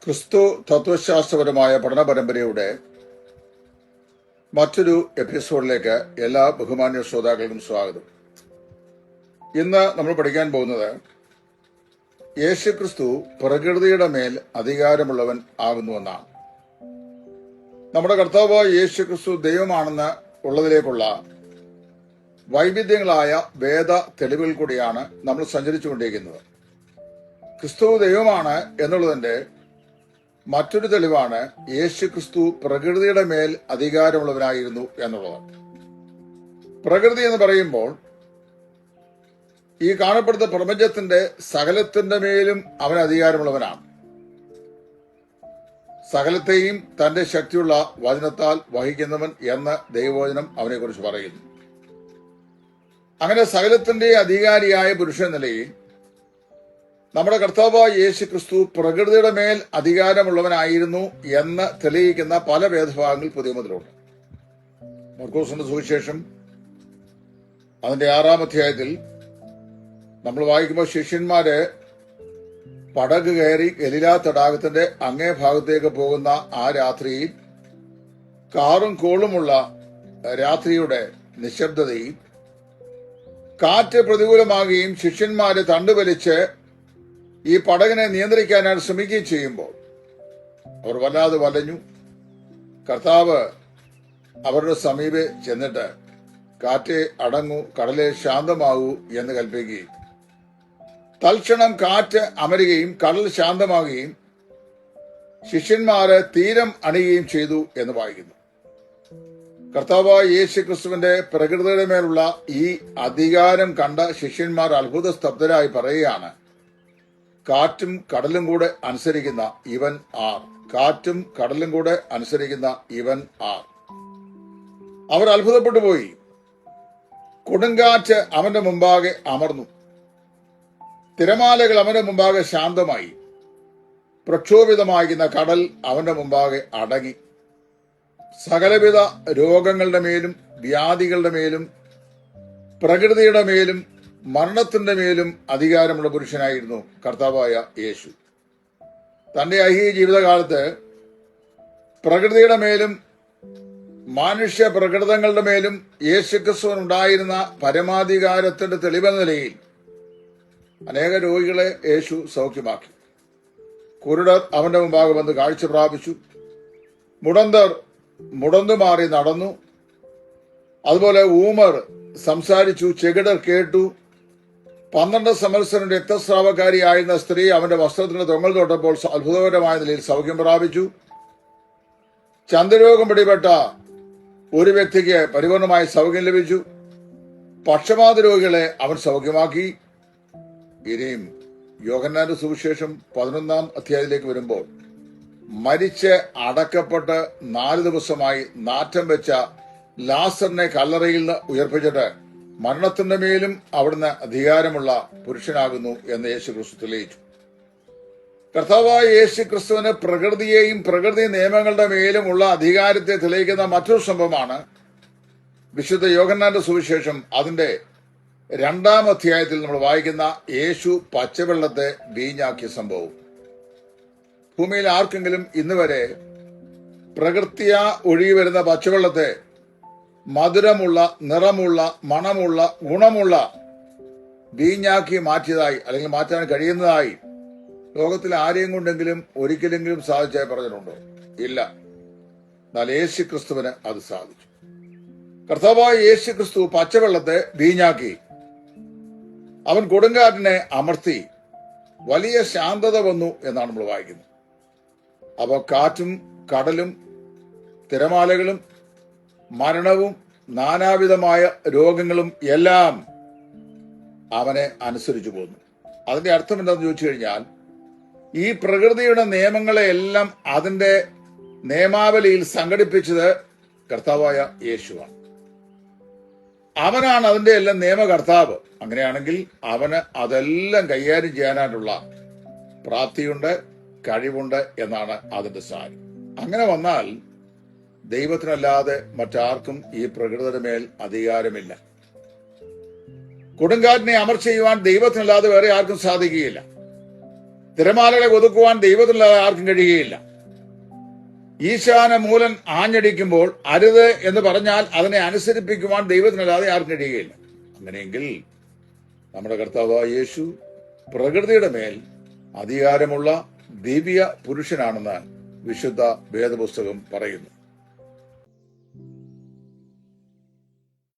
ക്രിസ്തു തത്വശാസ്ത്രപരമായ പഠന പരമ്പരയുടെ മറ്റൊരു എപ്പിസോഡിലേക്ക് എല്ലാ ബഹുമാന്യ ശ്രോതാക്കൾക്കും സ്വാഗതം. ഇന്ന് നമ്മൾ പഠിക്കാൻ പോകുന്നത് യേശുക്രിസ്തു പ്രകൃതിയുടെ മേൽ അധികാരമുള്ളവൻ ആകുന്നുവെന്നാണ്. നമ്മുടെ കർത്താവായ യേശുക്രിസ്തു ദൈവമാണെന്ന് ഉള്ളതിലേക്കുള്ള വൈവിധ്യങ്ങളായ വേദ തെളിവുകൾ കൂടിയാണ് നമ്മൾ സഞ്ചരിച്ചുകൊണ്ടിരിക്കുന്നത്. ക്രിസ്തു ദൈവമാണ് എന്നുള്ളതിന്റെ മറ്റൊരു തെളിവാണ് യേശുക്രിസ്തു പ്രകൃതിയുടെ മേൽ അധികാരമുള്ളവനായിരുന്നു എന്നുള്ളത്. പ്രകൃതി എന്ന് പറയുമ്പോൾ ഈ കാണപ്പെടുന്ന പ്രപഞ്ചത്തിന്റെ സകലത്തിന്റെ മേലും അവൻ അധികാരമുള്ളവനാണ്. സകലത്തെയും തന്റെ ശക്തിയുള്ള വചനത്താൽ വഹിക്കുന്നവൻ എന്ന് ദൈവവചനം അവനെക്കുറിച്ച് പറയുന്നു. അങ്ങനെ സകലത്തിന്റെ അധികാരിയായ പുരുഷൻ നിലയിൽ നമ്മുടെ കർത്താവായ യേശുക്രിസ്തു പ്രകൃതിയുടെ മേൽ അധികാരമുള്ളവനായിരുന്നു എന്ന് തെളിയിക്കുന്ന പല വേദഭാഗങ്ങൾ പുതിയ മുതലുണ്ട്. മർക്കോസിന്റെ സുവിശേഷം അതിന്റെ 6-ാം അധ്യായത്തിൽ നമ്മൾ വായിക്കുമ്പോൾ ശിഷ്യന്മാര് പടക് കയറി ഗലീലാ തടാകത്തിന്റെ അങ്ങേ ഭാഗത്തേക്ക് പോകുന്ന ആ രാത്രിയിൽ കാറും കോളുമുള്ള രാത്രിയുടെ നിശബ്ദതയും കാറ്റ് പ്രതികൂലമാകുകയും ശിഷ്യന്മാര് തണ്ടുവലിച്ച് ഈ പടകിനെ നിയന്ത്രിക്കാനായി ശ്രമിക്കുകയും ചെയ്യുമ്പോൾ അവർ വല്ലാതെ വലഞ്ഞു. കർത്താവ് അവരുടെ സമീപെ ചെന്നിട്ട് കാറ്റെ അടങ്ങൂ, കടലെ ശാന്തമാകൂ എന്ന് കൽപ്പിക്കുകയും തൽക്ഷണം കാറ്റ് അമരുകയും കടൽ ശാന്തമാകുകയും ശിഷ്യന്മാര് തീരം അണിയുകയും ചെയ്തു എന്ന് വായിക്കുന്നു. കർത്താവായ യേശുക്രിസ്തുവിന്റെ പ്രകൃതിയുടെ മേലുള്ള ഈ അധികാരം കണ്ട ശിഷ്യന്മാർ അത്ഭുത സ്തബ്ധരായി പറയുകയാണ്, കാറ്റും കടലും കൂടെ അനുസരിക്കുന്ന ഇവൻ ആർ. കാറ്റും കടലും കൂടെ അനുസരിക്കുന്ന ഇവൻ ആർ. അവർ അത്ഭുതപ്പെട്ടു പോയി. കൊടുങ്കാറ്റ് അവന്റെ മുമ്പാകെ അമർന്നു, തിരമാലകൾ അവന്റെ മുമ്പാകെ ശാന്തമായി, പ്രക്ഷോഭിതമാകുന്ന കടൽ അവന്റെ മുമ്പാകെ അടങ്ങി. സകലവിധ രോഗങ്ങളുടെ മേലും വ്യാധികളുടെ മേലും പ്രകൃതിയുടെ മേലും മരണത്തിന്റെ മേലും അധികാരമുള്ള പുരുഷനായിരുന്നു കർത്താവായ യേശു. തന്റെ ഐഹിക ജീവിതകാലത്ത് പ്രകൃതിയുടെ മേലും മാനുഷ്യ പ്രകൃതങ്ങളുടെ മേലും യേശുക്രിസ്തുവിനുണ്ടായിരുന്ന പരമാധികാരത്തിന്റെ തെളിവെന്ന നിലയിൽ അനേക രോഗികളെ യേശു സൗഖ്യമാക്കി. കുരുടർ അവന്റെ മുമ്പാകെ വന്ന് കാഴ്ച പ്രാപിച്ചു. മുടന്തർ മുടന്തു മാറി നടന്നു. അതുപോലെ ഊമർ സംസാരിച്ചു. ചെകിടർ കേട്ടു. 12 സംവത്സരം രക്തസ്രാവക്കാരിയായിരുന്ന സ്ത്രീ അവന്റെ വസ്ത്രത്തിന്റെ തൊങ്ങൽ തൊട്ടപ്പോൾ അത്ഭുതകരമായ നിലയിൽ സൗഖ്യം പ്രാപിച്ചു. ചന്ദ്രരോഗം പിടിപെട്ട ഒരു വ്യക്തിക്ക് പരിപൂർണമായി സൗഖ്യം ലഭിച്ചു. പക്ഷപാത രോഗികളെ അവൻ സൗഖ്യമാക്കി. ഇനിയും യോഹന്നാന്റെ സുവിശേഷം 11-ാം അധ്യായത്തിലേക്ക് വരുമ്പോൾ മരിച്ച് അടക്കപ്പെട്ട് 4 ദിവസമായി നാറ്റം വെച്ച ലാസറിനെ കല്ലറയിൽ നിന്ന് ഉയർപ്പിച്ചിട്ട് മരണത്തിന്റെ മേലും അവിടുന്ന് അധികാരമുള്ള പുരുഷനാകുന്നു എന്ന് യേശുക്രിസ്തു തെളിയിച്ചു. കർത്താവായ യേശുക്രിസ്തുവിന് പ്രകൃതിയെയും പ്രകൃതി നിയമങ്ങളുടെ മേലുമുള്ള അധികാരത്തെ തെളിയിക്കുന്ന മറ്റൊരു സംഭവമാണ് വിശുദ്ധ യോഹന്നാന്റെ സുവിശേഷം അതിന്റെ 2-ാം അധ്യായത്തിൽ നമ്മൾ വായിക്കുന്ന യേശു പച്ചവെള്ളത്തെ വീഞ്ഞാക്കിയ സംഭവം. ഭൂമിയിൽ ആർക്കെങ്കിലും ഇന്ന് വരെ പ്രകൃത്യാ ഒഴുകി വരുന്ന പച്ചവെള്ളത്തെ മധുരമുള്ള, നിറമുള്ള, മണമുള്ള, ഗുണമുള്ള വീഞ്ഞാക്കി മാറ്റിയതായി അല്ലെങ്കിൽ മാറ്റാൻ കഴിയുന്നതായി ലോകത്തിൽ ആരെയും കൊണ്ടെങ്കിലും ഒരിക്കലെങ്കിലും സാധിച്ചായി പറഞ്ഞിട്ടുണ്ടോ? ഇല്ല. എന്നാൽ യേശുക്രിസ്തുവിന് അത് സാധിച്ചു. കർത്താവായ യേശുക്രിസ്തു പച്ചവെള്ളത്തെ വീഞ്ഞാക്കി. അവൻ കൊടുങ്കാറ്റിനെ അമർത്തി. വലിയ ശാന്തത വന്നു എന്നാണ് നമ്മൾ വായിക്കുന്നത്. അപ്പോൾ കാറ്റും കടലും തിരമാലകളും മരണവും നാനാവിധമായ രോഗങ്ങളും എല്ലാം അവനെ അനുസരിച്ചു പോന്നു. അതിന്റെ അർത്ഥം എന്താണെന്ന് ചോദിച്ചു കഴിഞ്ഞാൽ ഈ പ്രകൃതിയുടെ നിയമങ്ങളെ എല്ലാം അതിന്റെ നിയമാവലിയിൽ സംഘടിപ്പിച്ചത് കർത്താവായ യേശുവാണ്. അവനാണ് അതിന്റെ എല്ലാം നിയമകർത്താവ്. അങ്ങനെയാണെങ്കിൽ അവന് അതെല്ലാം കൈകാര്യം ചെയ്യാനായിട്ടുള്ള പ്രാപ്തിയുണ്ട്, കഴിവുണ്ട് എന്നാണ് അതിന്റെ സാരം. അങ്ങനെ വന്നാൽ ദൈവത്തിനല്ലാതെ മറ്റാർക്കും ഈ പ്രകൃതിയുടെ മേൽ അധികാരമില്ല. കൊടുങ്കാറ്റിനെ അമർ ചെയ്യുവാൻ ദൈവത്തിനല്ലാതെ വേറെ ആർക്കും സാധിക്കുകയില്ല. തിരമാലകളെ ഒതുക്കുവാൻ ദൈവത്തിനല്ലാതെ ആർക്കും കഴിയുകയില്ല. ഈശാന മൂലൻ ആഞ്ഞടിക്കുമ്പോൾ അരുത് എന്ന് പറഞ്ഞാൽ അതിനെ അനുസരിപ്പിക്കുവാൻ ദൈവത്തിനല്ലാതെ ആർക്കും കഴിയുകയില്ല. അങ്ങനെയെങ്കിൽ നമ്മുടെ കർത്താവായ യേശു പ്രകൃതിയുടെ മേൽ അധികാരമുള്ള ദിവ്യ പുരുഷനാണെന്ന് വിശുദ്ധ വേദപുസ്തകം പറയുന്നു.